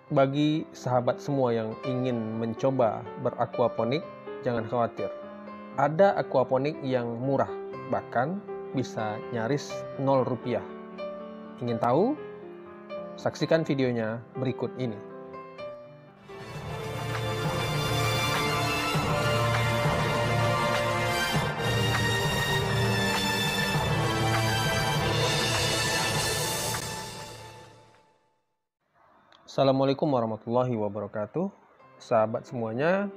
Bagi sahabat semua yang ingin mencoba berakuaponik, jangan khawatir. Ada akuaponik yang murah, bahkan bisa nyaris 0 rupiah. Ingin tahu? Saksikan videonya berikut ini. Assalamualaikum warahmatullahi wabarakatuh. Sahabat semuanya,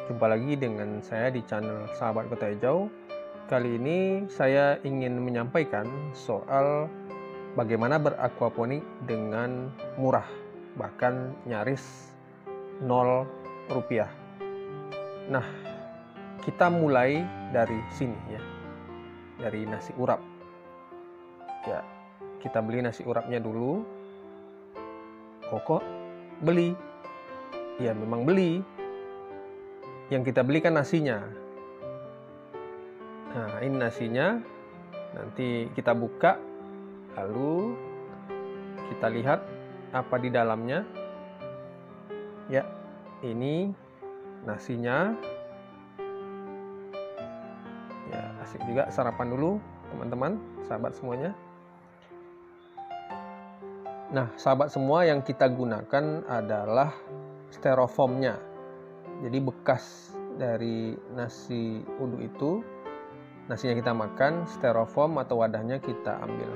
jumpa lagi dengan saya di channel Sahabat Kota Hijau. Kali ini saya ingin menyampaikan soal bagaimana berakuaponik dengan murah, bahkan nyaris 0 rupiah. Nah, kita mulai dari sini ya, dari nasi urap. Ya, kita beli nasi urapnya dulu. Kok beli? Ya memang beli. Yang kita beli kan nasinya. Nah, ini nasinya. Nanti kita buka, lalu kita lihat apa di dalamnya. Ya, ini nasinya. Ya, asik juga sarapan dulu teman-teman, sahabat semuanya. Nah, sahabat semua, yang kita gunakan adalah styrofoamnya. Jadi bekas dari nasi uduk itu, nasinya kita makan, styrofoam atau wadahnya kita ambil.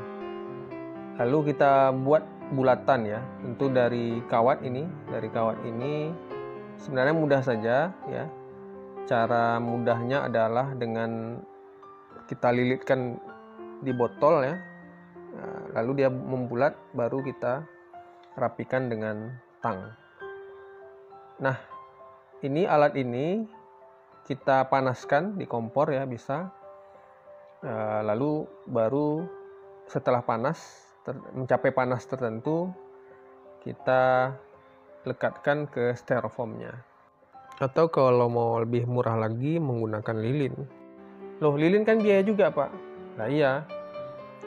Lalu kita buat bulatan ya, tentu dari kawat ini. Dari kawat ini sebenarnya mudah saja ya. Cara mudahnya adalah dengan kita lilitkan di botol ya. Lalu dia membulat, baru kita rapikan dengan tang. Nah, ini alat ini kita panaskan di kompor ya, bisa. Lalu baru setelah mencapai panas tertentu, kita lekatkan ke styrofoamnya. Atau kalau mau lebih murah lagi, menggunakan lilin. Loh, lilin kan biaya juga, Pak. Nah iya.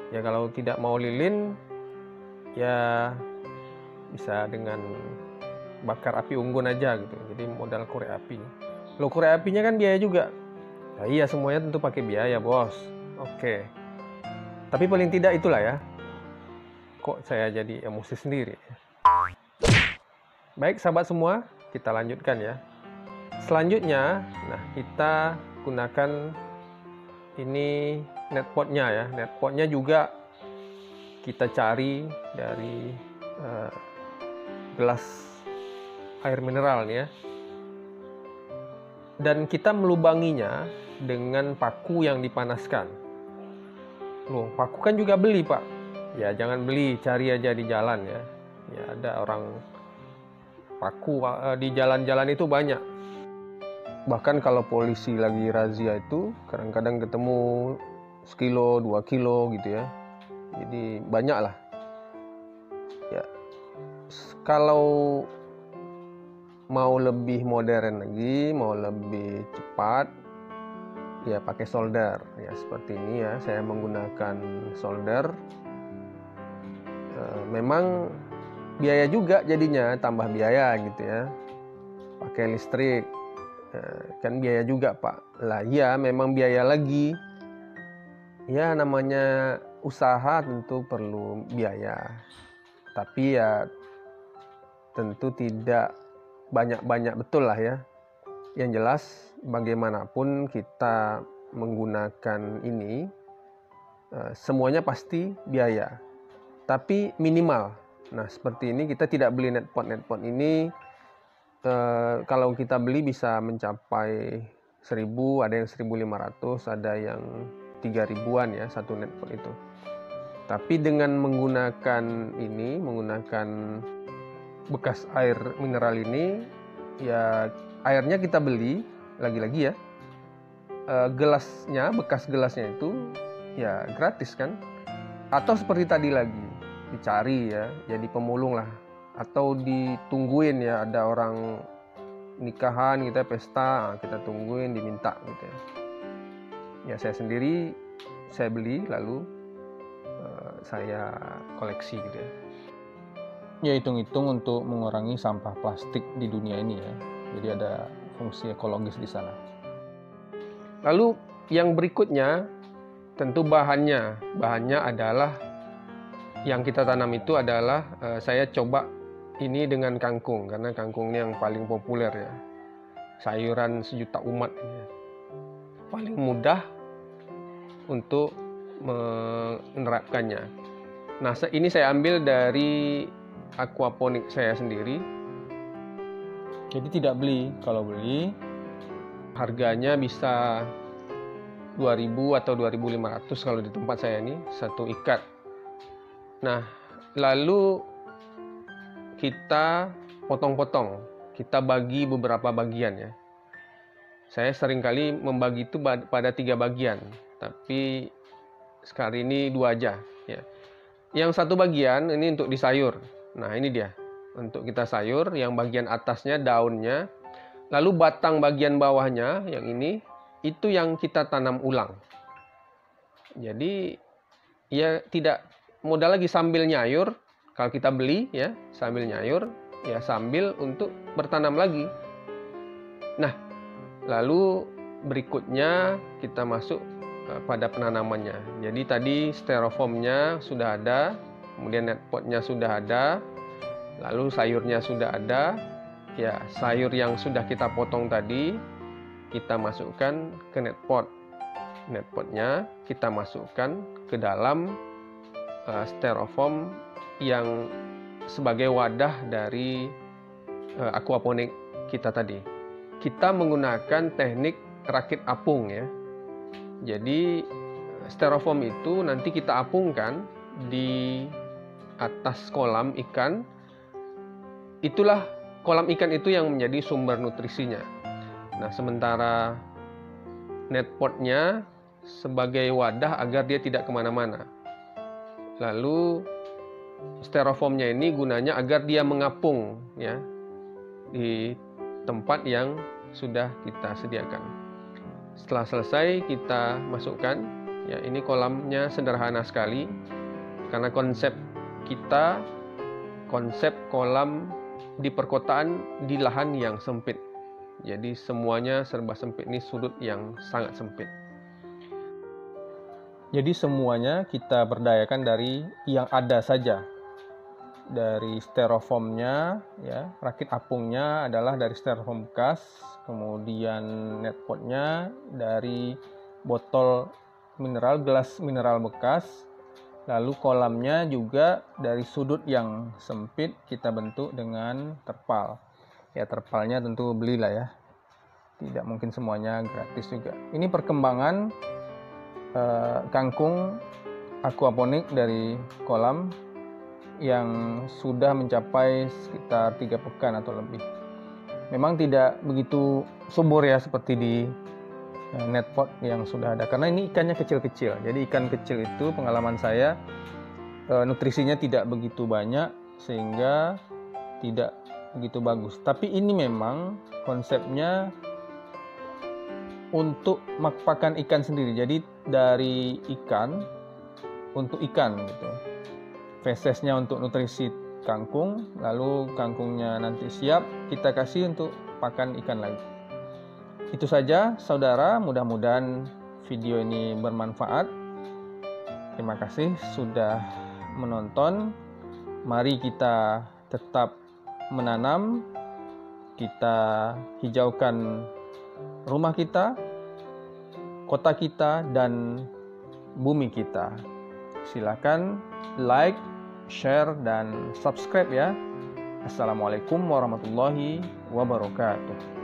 Ya kalau tidak mau lilin, ya bisa dengan bakar api unggun aja gitu. Jadi modal korek api. Loh, korek apinya kan biaya juga. Nah iya, semuanya tentu pakai biaya, bos. Oke. Tapi paling tidak itulah ya. Kok saya jadi emosi sendiri. Baik sahabat semua, kita lanjutkan ya. Selanjutnya, nah kita gunakan ini netpotnya ya. Netpotnya juga kita cari dari gelas air mineral nih ya. Dan kita melubanginya dengan paku yang dipanaskan. Loh, paku kan juga beli, Pak. Ya jangan beli, cari aja di jalan ya. Ya ada orang paku di jalan-jalan itu banyak. Bahkan kalau polisi lagi razia itu kadang-kadang ketemu 1 kilo, 2 kilo gitu ya. Jadi banyak lah. Ya. Kalau mau lebih modern lagi, mau lebih cepat, ya pakai solder. Ya seperti ini ya, saya menggunakan solder. Memang biaya juga jadinya, tambah biaya gitu ya. Pakai listrik. Kan biaya juga, Pak. Lah ya, memang biaya lagi. Ya namanya usaha tentu perlu biaya. Tapi ya tentu tidak banyak-banyak betul lah ya. Yang jelas bagaimanapun kita menggunakan ini, semuanya pasti biaya. Tapi minimal. Nah seperti ini, kita tidak beli netpot ini. Kalau kita beli bisa mencapai 1.000, ada yang 1.500, ada yang 3.000-an ya satu netpot itu. Tapi dengan menggunakan bekas air mineral ini, ya airnya kita beli lagi-lagi ya. Bekas gelasnya itu ya gratis kan. Atau seperti tadi lagi, dicari ya, jadi pemulung lah. Atau ditungguin ya, ada orang nikahan kita, pesta, kita tungguin, diminta gitu ya. Ya saya sendiri, saya beli lalu saya koleksi gitu ya. ya hitung-hitung untuk mengurangi sampah plastik di dunia ini ya. Jadi ada fungsi ekologis di sana. Lalu yang berikutnya tentu bahannya adalah yang kita tanam itu adalah saya coba ini dengan kangkung, karena kangkung ini yang paling populer ya, sayuran sejuta umat ya. Paling mudah untuk menerapkannya. Nah, ini saya ambil dari aquaponik saya sendiri. Jadi tidak beli, kalau beli harganya bisa 2.000 atau 2.500 kalau di tempat saya ini, satu ikat. Nah, lalu kita potong-potong, kita bagi beberapa bagian ya. Saya seringkali membagi itu pada 3 bagian, tapi sekali ini 2 aja ya. Yang satu bagian ini untuk disayur. Nah, ini dia untuk kita sayur, yang bagian atasnya daunnya, lalu batang bagian bawahnya yang ini itu yang kita tanam ulang. Jadi ya tidak modal lagi sambil nyayur. Kalau kita beli ya sambil nyayur, ya sambil untuk bertanam lagi. Nah, lalu berikutnya kita masuk pada penanamannya. Jadi tadi styrofoamnya sudah ada, kemudian netpotnya sudah ada, lalu sayurnya sudah ada. Ya, sayur yang sudah kita potong tadi kita masukkan ke netpot. Netpotnya kita masukkan ke dalam styrofoam yang sebagai wadah dari aquaponik kita tadi. Kita menggunakan teknik rakit apung ya. Jadi styrofoam itu nanti kita apungkan di atas kolam ikan. Itulah kolam ikan itu yang menjadi sumber nutrisinya. Nah, sementara netpotnya sebagai wadah agar dia tidak kemana-mana. Lalu styrofoamnya ini gunanya agar dia mengapung ya di tempat yang sudah kita sediakan. Setelah selesai kita masukkan ya, ini kolamnya sederhana sekali karena konsep kita konsep kolam di perkotaan di lahan yang sempit. Jadi semuanya serba sempit, ini sudut yang sangat sempit. Jadi semuanya kita berdayakan dari yang ada saja. Dari styrofoamnya ya, rakit apungnya adalah dari styrofoam bekas, kemudian netpotnya dari botol mineral, gelas mineral bekas, lalu kolamnya juga dari sudut yang sempit kita bentuk dengan terpal. Ya, terpalnya tentu belilah ya, tidak mungkin semuanya gratis juga. Ini perkembangan kangkung aquaponik dari kolam yang sudah mencapai sekitar 3 pekan atau lebih. Memang tidak begitu subur ya seperti di netpot yang sudah ada, karena ini ikannya kecil-kecil. Jadi ikan kecil itu pengalaman saya nutrisinya tidak begitu banyak sehingga tidak begitu bagus. Tapi ini memang konsepnya untuk pakan ikan sendiri. Jadi dari ikan untuk ikan gitu. Fesesnya untuk nutrisi kangkung, lalu kangkungnya nanti siap kita kasih untuk pakan ikan lagi. Itu saja saudara, mudah-mudahan video ini bermanfaat. Terima kasih sudah menonton. Mari kita tetap menanam, kita hijaukan rumah kita, kota kita, dan bumi kita. Silakan like, share, dan subscribe ya. Assalamualaikum warahmatullahi wabarakatuh.